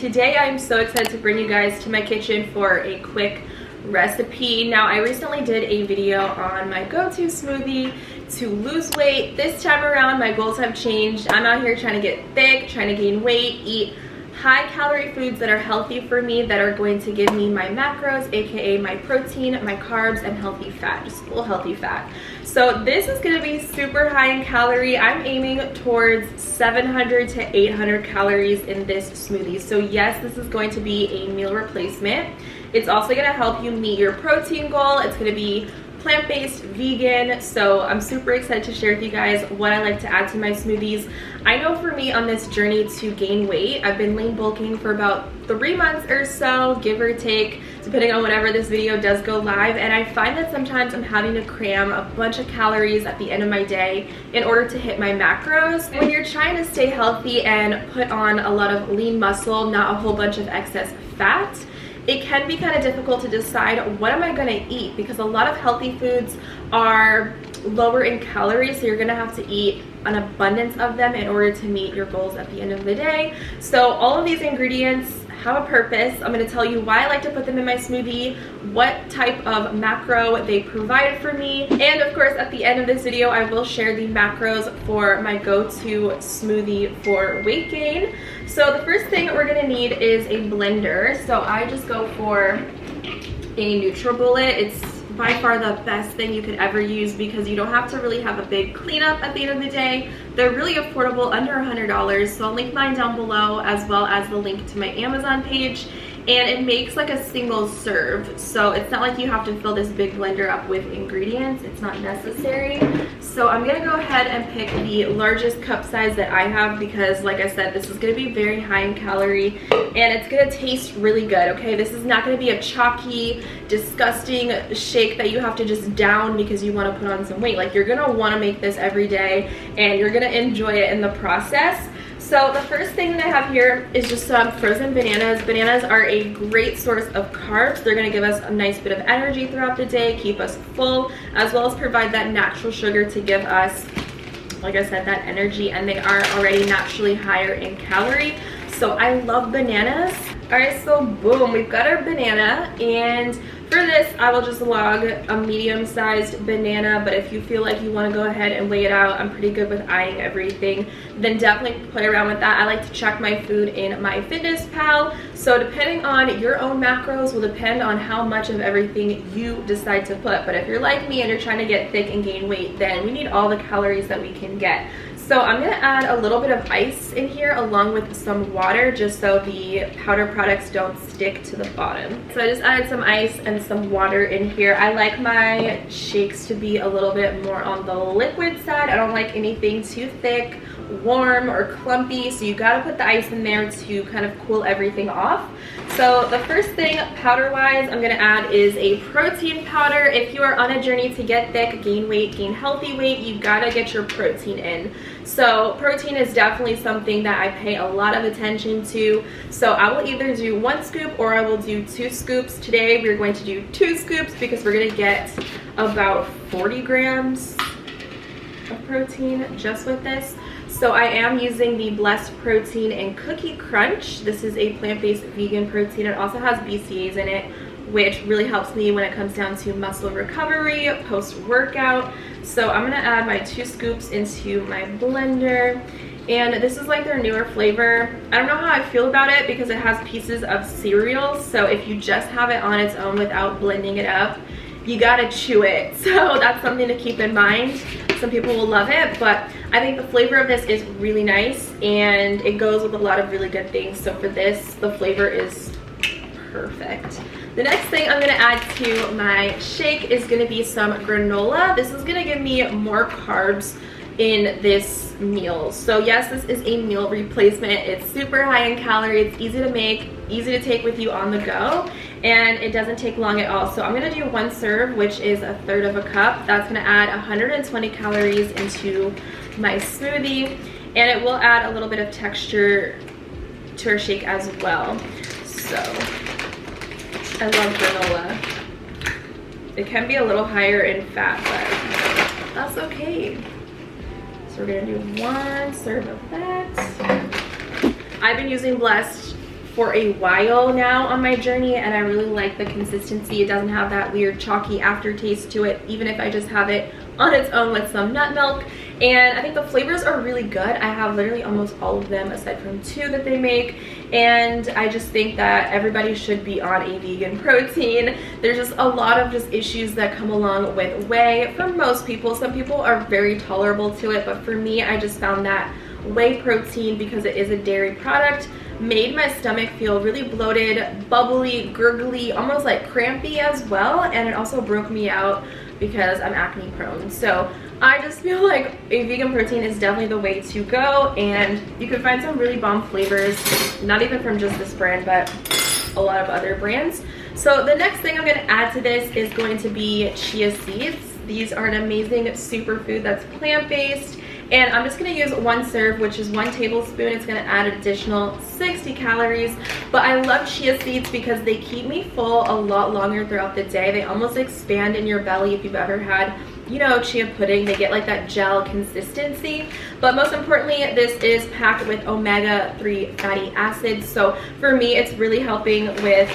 Today I'm so excited to bring you guys to my kitchen for a quick recipe. Now, I recently did a video on my go-to smoothie to lose weight. This time around my goals have changed. I'm out here trying to get thick, trying to gain weight, eat high calorie foods that are healthy for me, that are going to give me my macros, aka my protein, my carbs, and healthy fat, just full healthy fat. So this is going to be super high in calorie. I'm aiming towards 700 to 800 calories in this smoothie. So yes, this is going to be a meal replacement. It's also going to help you meet your protein goal. It's going to be plant-based, vegan, so I'm super excited to share with you guys what I like to add to my smoothies. I know for me on this journey to gain weight, I've been lean bulking for about 3 months or so, give or take, depending on whenever this video does go live, and I find that sometimes I'm having to cram a bunch of calories at the end of my day in order to hit my macros. When you're trying to stay healthy and put on a lot of lean muscle, not a whole bunch of excess fat, it can be kind of difficult to decide what am I going to eat, because a lot of healthy foods are lower in calories, so you're going to have to eat an abundance of them in order to meet your goals at the end of the day. So all of these ingredients have a purpose. I'm going to tell you why I like to put them in my smoothie, what type of macro they provide for me, and of course at the end of this video I will share the macros for my go-to smoothie for weight gain. So the first thing we're going to need is a blender. So I just go for a NutriBullet. It's by far the best thing you could ever use because you don't have to really have a big cleanup at the end of the day. They're really affordable, under $100, so I'll link mine down below as well as the link to my Amazon page. And it makes like a single serve, so it's not like you have to fill this big blender up with ingredients. It's not necessary. So I'm gonna go ahead and pick the largest cup size that I have because, like I said, this is gonna be very high in calorie and it's gonna taste really good, okay? This is not gonna be a chalky, disgusting shake that you have to just down because you wanna put on some weight. Like, you're gonna wanna make this every day and you're gonna enjoy it in the process. So the first thing that I have here is just some frozen bananas. Bananas are a great source of carbs. They're going to give us a nice bit of energy throughout the day, keep us full, as well as provide that natural sugar to give us, like I said, that energy, and they are already naturally higher in calorie. So I love bananas. Alright, so boom, we've got our banana, and for this I will just log a medium-sized banana, but if you feel like you want to go ahead and weigh it out, I'm pretty good with eyeing everything, then definitely play around with that. I like to check my food in MyFitnessPal, so depending on your own macros will depend on how much of everything you decide to put. But if you're like me and you're trying to get thick and gain weight, then we need all the calories that we can get. So I'm going to add a little bit of ice in here along with some water, just so the powder products don't stick to the bottom. So I just added some ice and some water in here. I like my shakes to be a little bit more on the liquid side. I don't like anything too thick, warm, or clumpy, so you got to put the ice in there to kind of cool everything off. So the first thing powder wise I'm going to add is a protein powder. If you are on a journey to get thick, gain weight, gain healthy weight, you got to get your protein in. So protein is definitely something that I pay a lot of attention to. So I will either do 1 scoop or I will do 2 scoops. Today we're going to do 2 scoops because we're going to get about 40 grams of protein just with this. So I am using the Blessed Protein and Cookie Crunch. This is a plant-based vegan protein. It also has BCAAs in it, which really helps me when it comes down to muscle recovery post-workout. So I'm gonna add my 2 scoops into my blender. And this is like their newer flavor. I don't know how I feel about it because it has pieces of cereal. So if you just have it on its own without blending it up, you gotta chew it. So that's something to keep in mind. Some people will love it, but I think the flavor of this is really nice and it goes with a lot of really good things. So for this, the flavor is perfect. The next thing I'm gonna add to my shake is gonna be some granola. This is gonna give me more carbs in this meal. So yes, this is a meal replacement. It's super high in calories, it's easy to make, easy to take with you on the go, and it doesn't take long at all. So I'm gonna do 1 serve, which is 1/3 of a cup. That's gonna add 120 calories into my smoothie, and it will add a little bit of texture to our shake as well. So I love granola. It can be a little higher in fat, but that's okay. So we're gonna do 1 serve of that. I've been using Blessed for a while now on my journey, and I really like the consistency. It doesn't have that weird chalky aftertaste to it, even if I just have it on its own with some nut milk. And I think the flavors are really good. I have literally almost all of them aside from 2 that they make, and I just think that everybody should be on a vegan protein. There's just a lot of just issues that come along with whey for most people. Some people are very tolerable to it, but for me, I just found that whey protein, because it is a dairy product, made my stomach feel really bloated, bubbly, gurgly, almost like crampy as well, and it also broke me out because I'm acne prone. So I just feel like a vegan protein is definitely the way to go, and you can find some really bomb flavors, not even from just this brand, but a lot of other brands. So the next thing I'm going to add to this is going to be chia seeds. These are an amazing superfood that's plant-based, and I'm just going to use 1 serve, which is 1 tablespoon. It's going to add an additional 60 calories, but I love chia seeds because they keep me full a lot longer throughout the day. They almost expand in your belly. If you've ever had, you know, chia pudding, they get like that gel consistency. But most importantly, this is packed with omega-3 fatty acids, so for me it's really helping with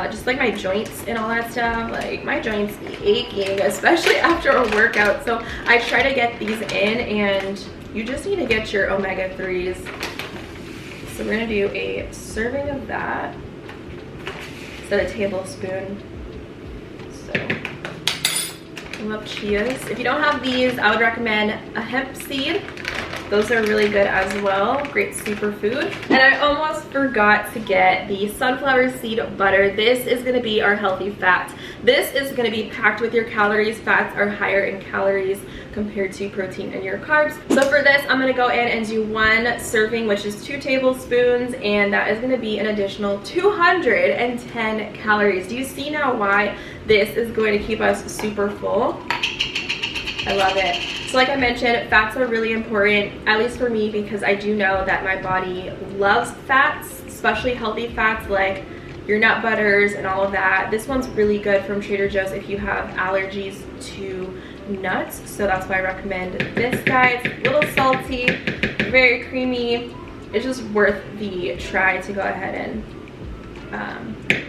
just like my joints and all that stuff. Like my joints be aching, especially after a workout, so I try to get these in, and you just need to get your omega-3s. So we're gonna do a serving of that instead of a tablespoon. So I love chias. If you don't have these, I would recommend a hemp seed. Those are really good as well. Great superfood. And I almost forgot to get the sunflower seed butter. This is going to be our healthy fat. This is going to be packed with your calories. Fats are higher in calories compared to protein and your carbs. So for this, I'm going to go in and do 1 serving, which is 2 tablespoons, and that is going to be an additional 210 calories. Do you see now why this is going to keep us super full? I love it. So like I mentioned, fats are really important, at least for me, because I do know that my body loves fats, especially healthy fats like your nut butters and all of that. This one's really good from Trader Joe's if you have allergies to nuts, so that's why I recommend this guy. It's a little salty, very creamy. It's just worth the try to go ahead and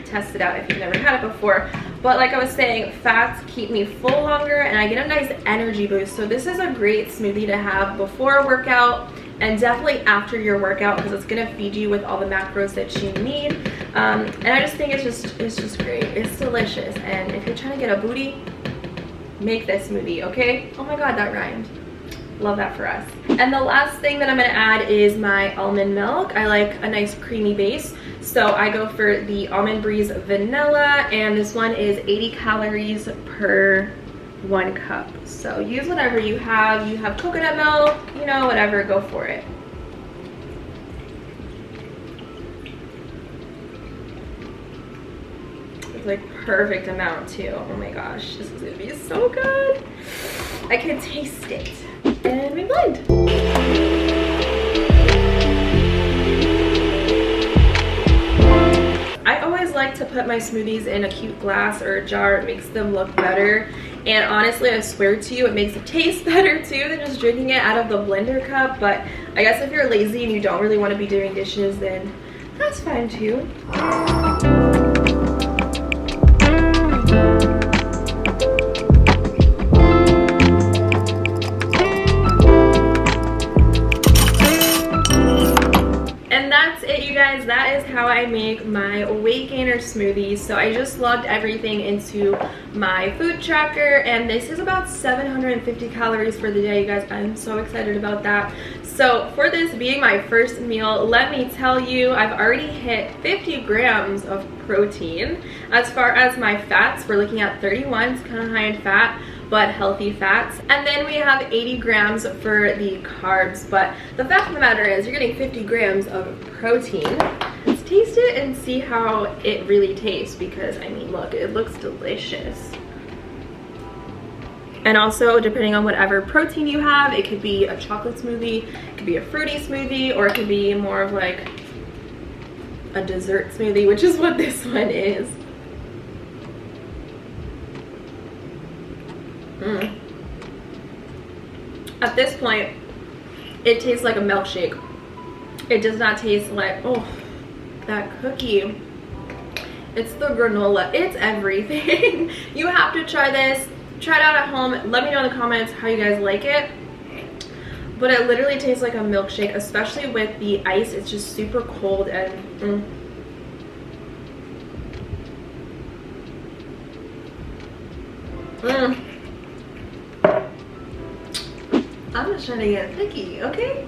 test it out if you've never had it before. But like I was saying, fats keep me full longer, and I get a nice energy boost. So this is a great smoothie to have before a workout, and definitely after your workout, because it's gonna feed you with all the macros that you need. And I just think it's just great. It's delicious, and if you're trying to get a booty, make this smoothie, okay? Oh my god, that rhymed. Love that for us. And the last thing that I'm gonna add is my almond milk. I like a nice creamy base, so I go for the Almond Breeze Vanilla, and this one is 80 calories per 1 cup. So use whatever you have. You have coconut milk, you know, whatever, go for it. It's like perfect amount too. Oh my gosh, this is gonna be so good. I can taste it. And we blend. I always like to put my smoothies in a cute glass or a jar. It makes them look better. And honestly, I swear to you, it makes it taste better too than just drinking it out of the blender cup. But I guess if you're lazy and you don't really want to be doing dishes, then that's fine too. Guys, that is how I make my weight gainer smoothies. So I just logged everything into my food tracker, and this is about 750 calories for the day, you guys. I'm so excited about that. So for this being my first meal, let me tell you, I've already hit 50 grams of protein. As far as my fats, we're looking at 31. It's kind of high in fat, but healthy fats. And then we have 80 grams for the carbs. But the fact of the matter is, you're getting 50 grams of protein. Let's taste it and see how it really tastes, because I mean, look, it looks delicious. And also, depending on whatever protein you have, it could be a chocolate smoothie, it could be a fruity smoothie, or it could be more of like a dessert smoothie, which is what this one is. At this point, it tastes like a milkshake. It does not taste like, oh, that cookie. It's the granola. It's everything. You have to try this. Try it out at home. Let me know in the comments how you guys like it. But it literally tastes like a milkshake, especially with the ice. It's just super cold and I'm just trying to get picky, okay?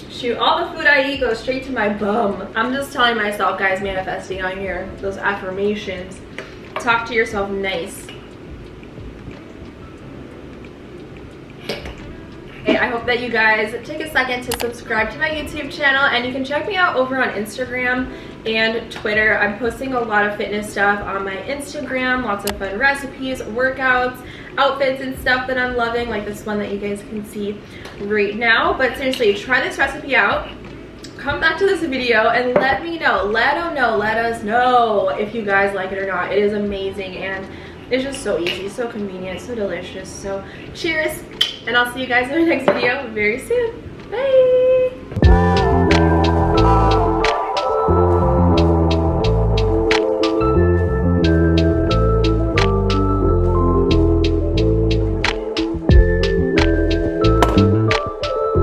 Shoot, all the food I eat goes straight to my bum. I'm just telling myself, guys, manifesting on here. Those affirmations. Talk to yourself nice. I hope that you guys take a second to subscribe to my YouTube channel, and you can check me out over on Instagram and Twitter. I'm posting a lot of fitness stuff on my Instagram, lots of fun recipes, workouts, outfits and stuff that I'm loving, like this one that you guys can see right now. But seriously, try this recipe out. Come back to this video and let me know, let us know if you guys like it or not. It is amazing and it's just so easy, so convenient, so delicious. So cheers, and I'll see you guys in the next video very soon. Bye.